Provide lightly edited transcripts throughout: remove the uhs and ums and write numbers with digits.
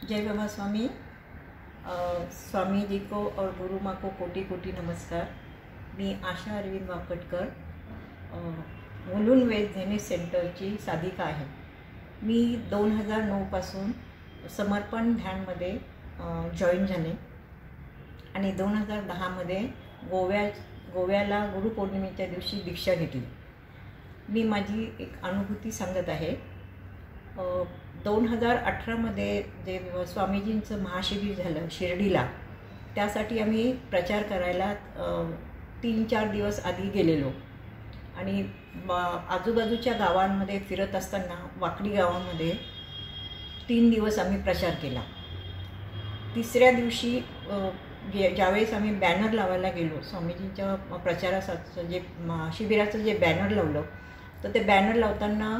जय बाबा स्वामी। स्वामी जी को और गुरु माँ को कोटी कोटी नमस्कार। मी आशा अरविंद वाकटकर, मुलुंड वेद ध्यान सेंटरची साधिका आहे। मी 2009 पासून समर्पण ध्यानमध्ये जॉईन झाले आणि 2010 मध्ये गोव्याला गुरुपौर्णिमेच्या दिवशी दीक्षा घेतली। मी माझी एक अनुभूती सांगत आहे। 2018 मध्ये जे स्वामीजींचं महाशिबिर झालं शिर्डीला, त्यासाठी आम्ही प्रचार करायला 3-4 दिवस आधी गेलेलो आणि आजूबाजूच्या गावांमध्ये फिरत असताना वाकडी गावामध्ये 3 दिवस आम्ही प्रचार केला। तिसऱ्या दिवशी ज्यावेळेस आम्ही बॅनर लावायला गेलो, स्वामीजींच्या प्रचाराचं जे शिबिराचं जे बॅनर लावलं, तर ते बॅनर लावताना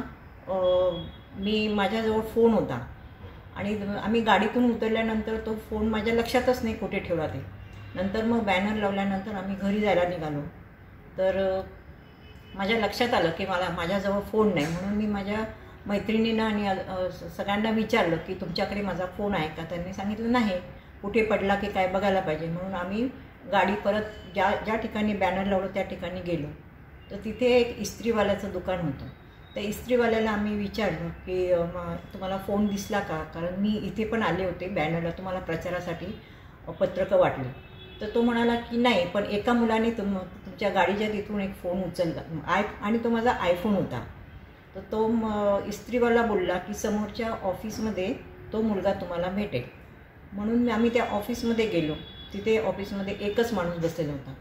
माझ्याजवळ फोन होता आणि आम्ही गाडीतून उतरल्यानंतर तो फोन माझ्या लक्षातच नाही कुठे ठेवला ते। नंतर मग बॅनर लावल्यानंतर आम्ही घरी जायला निघालो, तर माझ्या लक्षात आलं की माझ्याजवळ फोन नाही। म्हणून मी माझ्या मैत्रिणींना आणि सगळ्यांना विचारलं की तुमच्याकडे माझा फोन आहे का? त्यांनी सांगितलं नाही, कुठे पडला की काय बघायला पाहिजे। म्हणून आम्ही गाडी परत ज्या ठिकाणी बॅनर लावलं त्या ठिकाणी गेलो, तर तिथे एक इस्त्रीवाल्याचं दुकान होतं। त्या इस्त्रीवाल्याला आम्ही विचारलं की तुम्हाला फोन दिसला का? कारण मी इथे पण आले होते बॅनरला, तुम्हाला प्रचारासाठी पत्रकं वाटली। तर तो म्हणाला की नाही, पण एका मुलाने तुमच्या गाडीच्या तिथून एक फोन उचलला आणि तो माझा आयफोन होता। तर तो इस्त्रीवाला बोलला की समोरच्या ऑफिसमध्ये तो मुलगा तुम्हाला भेटेल। म्हणून आम्ही त्या ऑफिसमध्ये गेलो। तिथे ऑफिसमध्ये एकच माणूस बसलेला होता।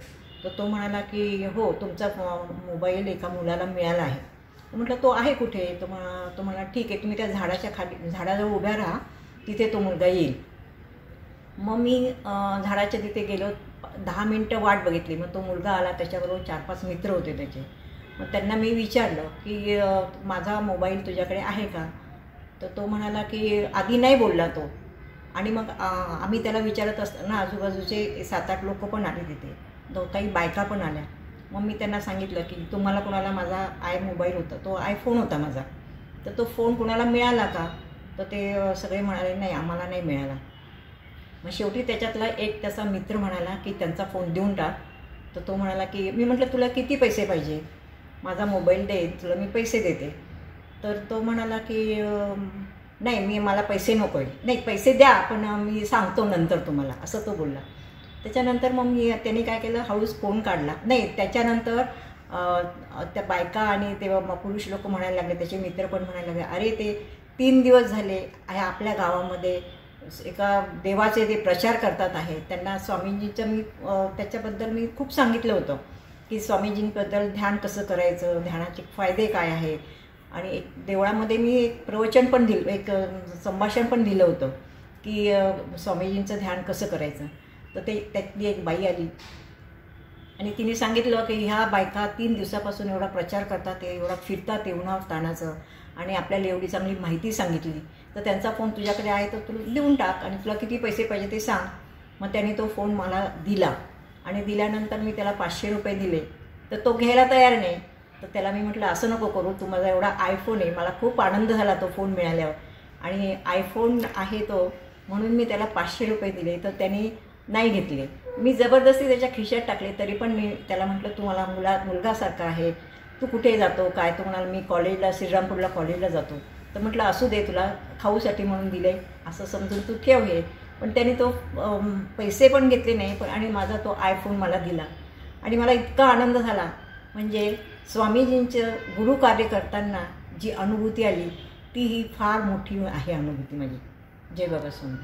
तर तो म्हणाला की हो, तुमचा मोबाईल एका मुलाला मिळाला आहे। म्हटलं तो आहे कुठे? तो म्हणाला ठीक आहे, तुम्ही त्या झाडाजवळ उभ्या राहा, तिथे तो मुलगा येईल। मग मी झाडाच्या तिथे गेलो, 10 मिनटं वाट बघितली। मग तो मुलगा आला, त्याच्याबरोबर 4-5 मित्र होते त्याचे। मग त्यांना मी विचारलं की माझा मोबाईल तुझ्याकडे आहे का? तर तो म्हणाला की आधी नाही बोलला तो। आणि मग आम्ही त्याला विचारत असताना आजूबाजूचे 7-8 लोक पण आले तिथे, काही बायका पण आल्या। मग मी त्यांना सांगितलं की तुम्हाला कोणाला माझा मोबाईल होता, तो आयफोन होता माझा, तर तो फोन कोणाला मिळाला का? तर ते सगळे म्हणाले नाही, आम्हाला नाही मिळाला। मग शेवटी त्याच्यातला एक त्याचा मित्र म्हणाला की त्यांचा फोन देऊन टाक। तर तो म्हणाला की मी म्हटलं तुला किती पैसे पाहिजे? माझा मोबाईल दे, तुला मी पैसे देते। तर तो म्हणाला की नाही, मला पैसे नको आहे। नाही, पैसे द्या, पण मी सांगतो नंतर तुम्हाला, असं तो बोलला। त्याच्यानंतर मग त्यांनी काय केलं, हळूच फोन काढला। नाही, त्याच्यानंतर त्या बायका आणि ते पुरुष लोक म्हणायला लागले, त्याचे मित्र पण म्हणायला लागले, अरे ते 3 दिवस झाले आहे आपल्या गावामध्ये एका देवाचे ते प्रचार करतात आहे। त्यांना स्वामीजींचं त्याच्याबद्दल मी खूप सांगितलं होतं की स्वामीजींबद्दल ध्यान कसं करायचं, ध्यानाचे फायदे काय आहे। आणि एक देवळामध्ये मी एक प्रवचन पण दिलं, एक संभाषण पण दिलं होतं की स्वामीजींचं ध्यान कसं करायचं। तर त्यातली एक बाई आली आणि तिने सांगितलं की ह्या बायका 3 दिवसापासून एवढा प्रचार करतात, एवढा फिरतात उन्हाळ ताणाचं, आणि आपल्याला एवढी चांगली माहिती सांगितली, तर त्यांचा फोन तुझ्याकडे आहे तर तू देऊन टाक आणि तुला किती पैसे पाहिजे ते सांग। मग त्याने तो फोन मला दिला आणि दिल्यानंतर मी त्याला 500 रुपये दिले। तर तो घ्यायला तयार नाही। तर त्याला मी म्हटलं असं नको करू, तू माझा एवढा आयफोन आहे, मला खूप आनंद झाला तो फोन मिळाल्यावर, आणि आयफोन आहे तो, म्हणून मी त्याला 500 रुपये दिले। तर त्याने नाही घेतले। मी जबरदस्ती त्याच्या खिशात टाकले, तरी पण मी त्याला म्हटलं तू मला मुलगासारखा आहे, तू कुठे जातो काय? तो म्हणाला मी कॉलेजला, श्रीरामपूरला कॉलेजला जातो। तर म्हटलं असू दे, तुला खाऊसाठी म्हणून दिले, असं समजून तू ठेव हे। पण त्याने तो पैसे पण घेतले नाही, पण आणि माझा तो आयफोन मला दिला आणि मला इतका आनंद झाला। म्हणजे स्वामीजींचं गुरुकार्य करताना जी अनुभूती आली ती ही फार मोठी आहे अनुभूती माझी। जय बाबा स्वामी।